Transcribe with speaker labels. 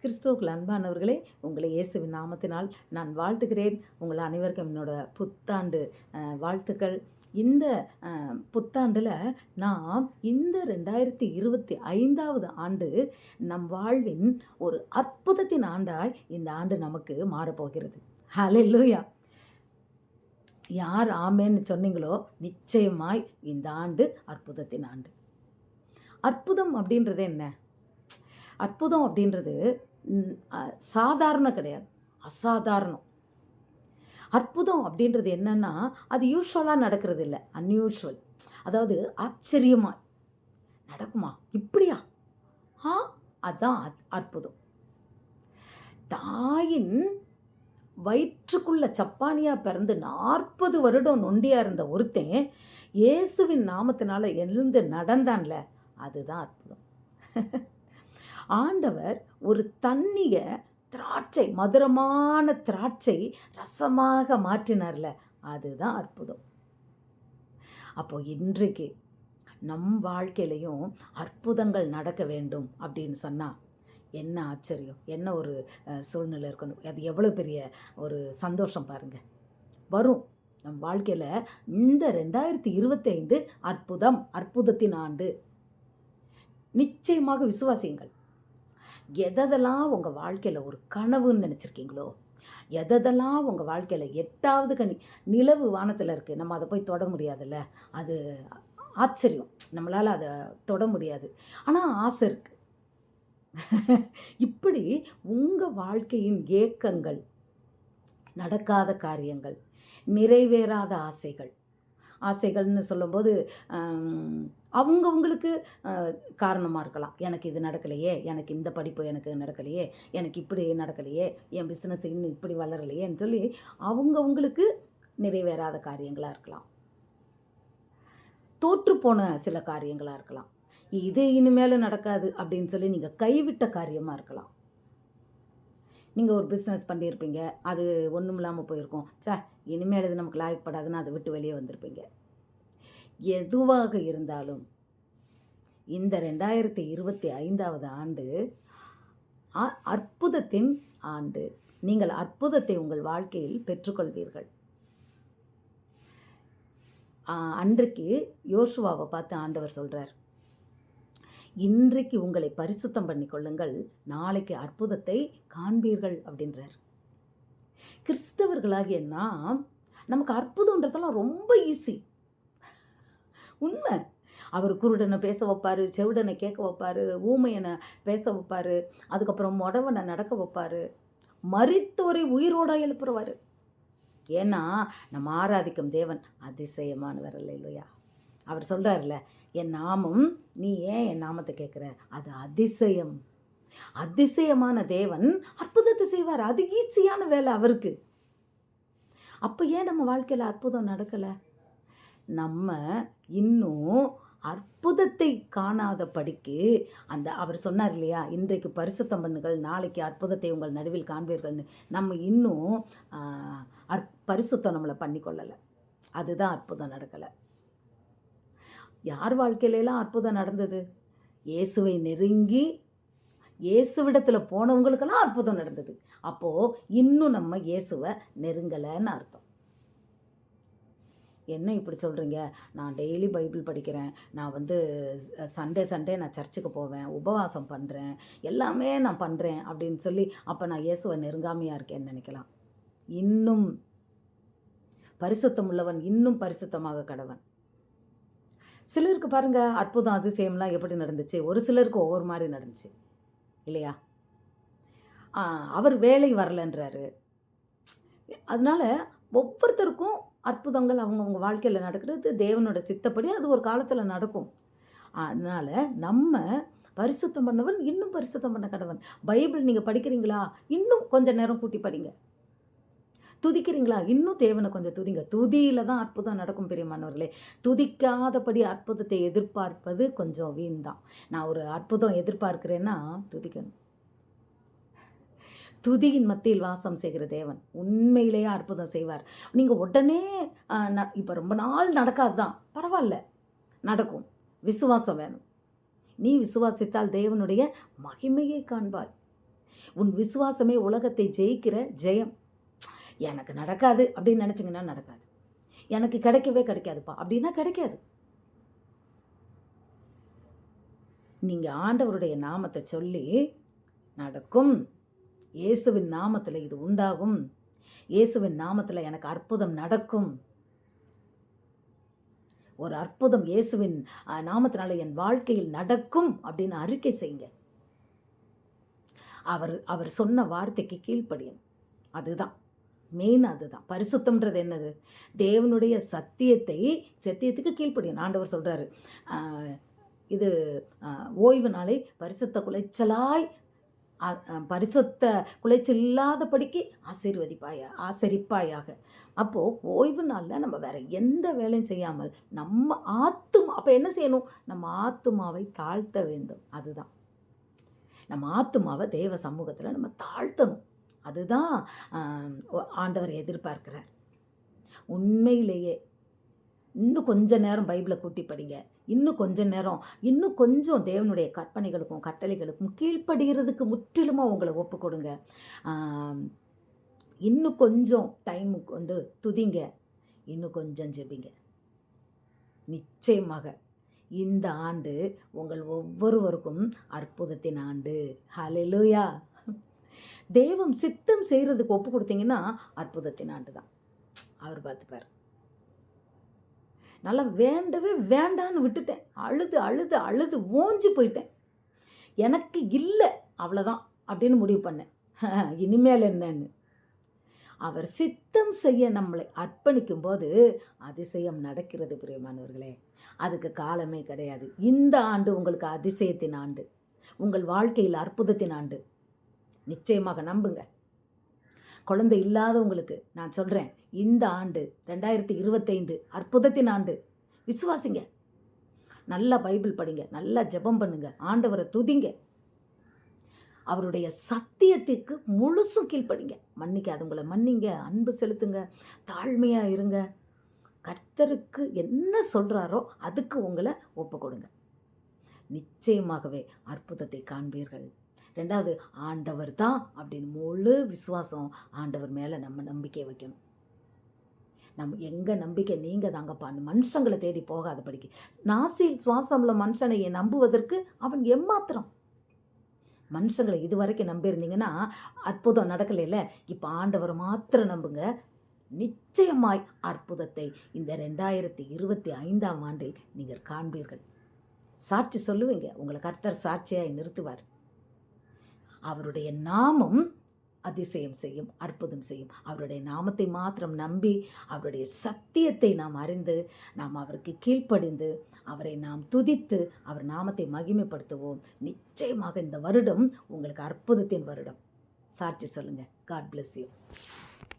Speaker 1: கிறிஸ்துவுக்குள் அன்பானவர்களே, உங்களை இயேசுவின் நாமத்தினால் நான் வாழ்த்துகிறேன். உங்கள் அனைவருக்கும் என்னோட புத்தாண்டு வாழ்த்துக்கள். இந்த புத்தாண்டில் நாம் இந்த 2025வது ஆண்டு நம் வாழ்வின் ஒரு அற்புதத்தின் ஆண்டாய் இந்த ஆண்டு நமக்கு மாறப்போகிறது. ஹல்லேலூயா! யார் ஆமேன்னு சொன்னீங்களோ நிச்சயமாய் இந்த ஆண்டு அற்புதத்தின் ஆண்டு. அற்புதம் அப்படின்றது என்ன? அற்புதம் அப்படின்றது சாதாரணம் கிடையாது, அசாதாரணம். அற்புதம் அப்படின்றது என்னன்னா, அது யூஸ்வலாக நடக்கிறது இல்லை, அன்யூஷுவல். அதாவது ஆச்சரியமா நடக்குமா, இப்படியா, அதுதான் அற்புதம். தாயின் வயிற்றுக்குள்ள சப்பானியா பிறந்து 40 வருடம் நொண்டியா இருந்த ஒருத்தன் இயேசுவின் நாமத்தினால எழுந்து நடந்தான்ல, அதுதான் அற்புதம். ஆண்டவர் ஒரு தண்ணிய திராட்சை, மதுரமான திராட்சை ரசமாக மாற்றினார்ல, அதுதான் அற்புதம். அப்போ இன்றைக்கு நம் வாழ்க்கையிலையும் அற்புதங்கள் நடக்க வேண்டும் அப்படின்னு சொன்னால் என்ன ஆச்சரியம், என்ன ஒரு சூழ்நிலை இருக்கணும், அது எவ்வளோ பெரிய ஒரு சந்தோஷம் பாருங்கள். வரும் நம் வாழ்க்கையில் இந்த 2025 அற்புதம், அற்புதத்தின் ஆண்டு. நிச்சயமாக விசுவாசியுங்கள். எதெல்லாம் உங்கள் வாழ்க்கையில் ஒரு கனவுன்னு நினச்சிருக்கீங்களோ, எதெல்லாம் உங்கள் வாழ்க்கையில் 8வது கனி நிலவு வானத்தில் இருக்குது, நம்ம அதை போய் தொட முடியாதுல்ல, அது ஆச்சரியம், நம்மளால் அதை தொட முடியாது, ஆனால் ஆசை இருக்குது. இப்படி உங்கள் வாழ்க்கையின் ஏக்கங்கள், நடக்காத காரியங்கள், நிறைவேறாத ஆசைகள்னு சொல்லும்போது அவங்கவுங்களுக்கு காரணமாக இருக்கலாம். எனக்கு இது நடக்கலையே, எனக்கு இந்த படிப்பு எனக்கு நடக்கலையே, எனக்கு இப்படி நடக்கலையே, என் பிஸ்னஸ் இன்னும் இப்படி வளரலையேன்னு சொல்லி அவங்கவுங்களுக்கு நிறைவேறாத காரியங்களாக இருக்கலாம். தோற்றுப்போன சில காரியங்களாக இருக்கலாம். இது இனிமேல் நடக்காது அப்படின்னு சொல்லி நீங்கள் கைவிட்ட காரியமாக இருக்கலாம். நீங்கள் ஒரு பிஸ்னஸ் பண்ணியிருப்பீங்க, அது ஒன்றும் இல்லாமல் போயிருக்கும், இனிமேல் இது நமக்கு லாயக்கப்படாதுன்னு அதை விட்டு வெளியே வந்திருப்பீங்க. எதுவாக இருந்தாலும் இந்த 2025வது ஆண்டு அற்புதத்தின் ஆண்டு. நீங்கள் அற்புதத்தை உங்கள் வாழ்க்கையில் பெற்றுக்கொள்வீர்கள். அன்றைக்கு யோசுவாவை பார்த்து ஆண்டவர் சொல்கிறார், இன்றைக்கு உங்களை பரிசுத்தம் பண்ணி கொள்ளுங்கள், நாளைக்கு அற்புதத்தை காண்பீர்கள் அப்படின்றார். கிறிஸ்தவர்களாகிய நாம், நமக்கு அற்புதம்ன்றதெல்லாம் ரொம்ப ஈஸி, உண்மை. அவர் குருடனை பேச வைப்பார், செவிடனை கேட்க வைப்பார், ஊமையனை பேச வைப்பார், அதுக்கப்புறம் மொடவனை நடக்க வைப்பார், மரித்தோரை உயிரோட எழுப்புறவார். ஏன்னா நம்ம ஆராதிக்கும் தேவன் அதிசயமானவர் இல்லையா? அவர் சொல்கிறார்ல, என் நாமம், நீ ஏன் என் நாமத்தை கேட்குற, அது அதிசயம். அதிசயமான தேவன் அற்புதத்தை செய்வார், அது ஈஸியான வேலை அவருக்கு. அப்போ ஏன் நம்ம வாழ்க்கையில் அற்புதம் நடக்கலை? நம்ம இன்னும் அற்புதத்தை காணாத படிக்கு அவர் சொன்னார் இல்லையா, இன்றைக்கு பரிசுத்தம் பண்ணுங்கள், நாளைக்கு அற்புதத்தை உங்கள் நடுவில் காண்பீர்கள்னு. நம்ம இன்னும் பரிசுத்தம் நம்மளை பண்ணிக்கொள்ளலை, அதுதான் அற்புதம் நடக்கலை. யார் வாழ்க்கையிலலாம் அற்புதம் நடந்தது? இயேசுவை நெருங்கி இயேசுவிடத்தில் போனவங்களுக்கெல்லாம் அற்புதம் நடந்தது. அப்போது இன்னும் நம்ம இயேசுவை நெருங்கலைன்னு அர்த்தம். என்ன இப்படி சொல்கிறீங்க? நான் டெய்லி பைபிள் படிக்கிறேன், நான் சண்டே நான் சர்ச்சுக்கு போவேன், உபவாசம் பண்ணுறேன், எல்லாமே நான் பண்ணுறேன் அப்படின்னு சொல்லி அப்போ நான் இயேசுவை நெருங்காமையாக இருக்கேன்னு நினைக்கலாம். இன்னும் பரிசுத்தம் உள்ளவன் இன்னும் பரிசுத்தமாக கடவன். சிலருக்கு பாருங்கள், அற்புதம் அதிசயம்லாம் எப்படி நடந்துச்சு, ஒரு சிலருக்கு ஒவ்வொரு மாதிரி நடந்துச்சு இல்லையா? அவர் வேலை வரலன்றாரு. அதனால் ஒவ்வொருத்தருக்கும் அற்புதங்கள் அவங்கவுங்க வாழ்க்கையில் நடக்கிறது தேவனோட சித்தப்படி, அது ஒரு காலத்தில் நடக்கும். அதனால் நம்ம பரிசுத்தம் பண்ணவன் இன்னும் பரிசுத்தம் பண்ண கடவன். பைபிள் நீங்கள் படிக்கிறீங்களா? இன்னும் கொஞ்சம் நேரம் கூட்டி படிங்க. துதிக்கிறீங்களா? இன்னும் தேவனை கொஞ்சம் துதிங்க. துதியில் தான் அற்புதம் நடக்கும் பிரியமானவர்களே. துதிக்காதபடி அற்புதத்தை எதிர்பார்ப்பது கொஞ்சம் வீண் தான். நான் ஒரு அற்புதம் எதிர்பார்க்கிறேன்னா துதிக்கணும். துதியின் மத்தியில் வாசம் செய்கிற தேவன் உண்மையிலேயே அற்புதம் செய்வார். நீங்கள் உடனே இப்போ ரொம்ப நாள் நடக்காது தான், பரவாயில்ல, நடக்கும். விசுவாசம் வேணும். நீ விசுவாசித்தால் தேவனுடைய மகிமையை காண்பாய். உன் விசுவாசமே உலகத்தை ஜெயிக்கிற ஜெயம். எனக்கு நடக்காது அப்படின்னு நினச்சிங்கன்னா நடக்காது. எனக்கு கிடைக்கவே கிடைக்காதுப்பா அப்படின்னா கிடைக்காது. நீங்கள் ஆண்டவருடைய நாமத்தை சொல்லி நடக்கும், இயேசுவின் நாமத்தில் இது உண்டாகும், இயேசுவின் நாமத்தில் எனக்கு அற்புதம் நடக்கும், ஒரு அற்புதம் இயேசுவின் நாமத்தினால என் வாழ்க்கையில் நடக்கும் அப்படின்னு அறிக்கை செய்யுங்க. அவர் சொன்ன வார்த்தைக்கு கீழ்ப்படியணும். அதுதான் மெயின். அதுதான் பரிசுத்தம்ன்றது. என்னது? தேவனுடைய சத்தியத்துக்கு கீழ்ப்படியணும். ஆண்டவர் சொல்கிறாரு, இது ஓய்வு நாளை பரிசுத்த குலைச்சலாய் பரிசுத்த குலைச்சல் இல்லாதபடிக்கு ஆசரிப்பாயாக. அப்போது ஓய்வு நாளில் நம்ம வேற எந்த வேலையும் செய்யாமல் நம்ம அப்போ என்ன செய்யணும்? நம்ம ஆத்துமாவை தாழ்த்த வேண்டும். அதுதான் நம்ம ஆத்துமாவை தேவ சமூகத்தில் நம்ம தாழ்த்தணும். அதுதான் ஆண்டவர் எதிர்பார்க்கிறார். உண்மையிலேயே இன்னும் கொஞ்ச நேரம் பைபிளை கூட்டி படிங்க. இன்னும் கொஞ்சம் தேவனுடைய கற்பனைகளுக்கும் கட்டளைகளுக்கும் கீழ்ப்படுகிறதுக்கு முற்றிலுமாக உங்களை ஒப்பு கொடுங்க. இன்னும் கொஞ்சம் டைமுக்கு துதிங்க. இன்னும் கொஞ்சம் ஜெபிங்க. நிச்சயமாக இந்த ஆண்டு உங்கள் ஒவ்வொருவருக்கும் அற்புதத்தின் ஆண்டு. ஹல்லேலூயா. தெய்வம் சித்தம் செய்கிறதுக்கு ஒப்பு கொடுத்தீங்கன்னா அற்புதத்தின் ஆண்டு தான். அவர் பார்த்துப்பார். நல்லா வேண்டவே வேண்டான்னு விட்டுட்டேன். அழுது அழுது அழுது ஓஞ்சி போயிட்டேன். எனக்கு இல்லை அவ்வளோதான் அப்படின்னு முடிவு பண்ணேன். இனிமேல் என்னன்னு அவர் சித்தம் செய்ய நம்மளை அர்ப்பணிக்கும் போது அதிசயம் நடக்கிறது. பிரியமானவர்களே, அதுக்கு காலமே கிடையாது. இந்த ஆண்டு உங்களுக்கு அதிசயத்தின் ஆண்டு, உங்கள் வாழ்க்கையில் அற்புதத்தின் ஆண்டு. நிச்சயமாக நம்புங்க. குழந்தை இல்லாதவங்களுக்கு நான் சொல்கிறேன், இந்த ஆண்டு 2025 அற்புதத்தின் ஆண்டு. விசுவாசிங்க. நல்லா பைபிள் படிங்க, நல்லா ஜெபம் பண்ணுங்க, ஆண்டவரை துதிங்க, அவருடைய சத்தியத்துக்கு முழுசும் கீழ்ப்படிங்க. மன்னிக்காதவங்களை மன்னிங்க, அன்பு செலுத்துங்க, தாழ்மையாக இருங்க. கர்த்தருக்கு என்ன சொல்கிறாரோ அதுக்கு உங்களை ஒப்பு கொடுங்க. நிச்சயமாகவே அற்புதத்தை காண்பீர்கள். 2வது, ஆண்டவர் தான் அப்படின்னு முழு விசுவாசம் ஆண்டவர் மேலே நம்ம நம்பிக்கை வைக்கணும். நம்ம எங்கே நம்பிக்கை நீங்கள் தாங்கப்பா. மனுஷங்களை தேடி போகாதபடிக்கு. நாசில் சுவாசம்ல மனுஷனை நம்புவதற்கு அவன் எம்மாத்திரம். மனுஷங்களை இதுவரைக்கும் நம்பியிருந்தீங்கன்னா அற்புதம் நடக்கலைல்ல. இப்போ ஆண்டவரை மாத்திரம் நம்புங்க. நிச்சயமாய் அற்புதத்தை இந்த 2025ஆம் ஆண்டில் நீங்கள் காண்பீர்கள். சாட்சி சொல்லுவீங்க. உங்களை கர்த்தர் சாட்சியாய் நிறுத்துவார். அவருடைய நாமம் அதிசயம் செய்யும், அற்புதம் செய்யும். அவருடைய நாமத்தை மாத்திரம் நம்பி அவருடைய சத்தியத்தை நாம் அறிந்து நாம் அவருக்கு கீழ்ப்படிந்து அவரை நாம் துதித்து அவர் நாமத்தை மகிமைப்படுத்துவோம். நிச்சயமாக இந்த வருடம் உங்களுக்கு அற்புதத்தின் வருடம். சாட்சி சொல்லுங்க. God bless you.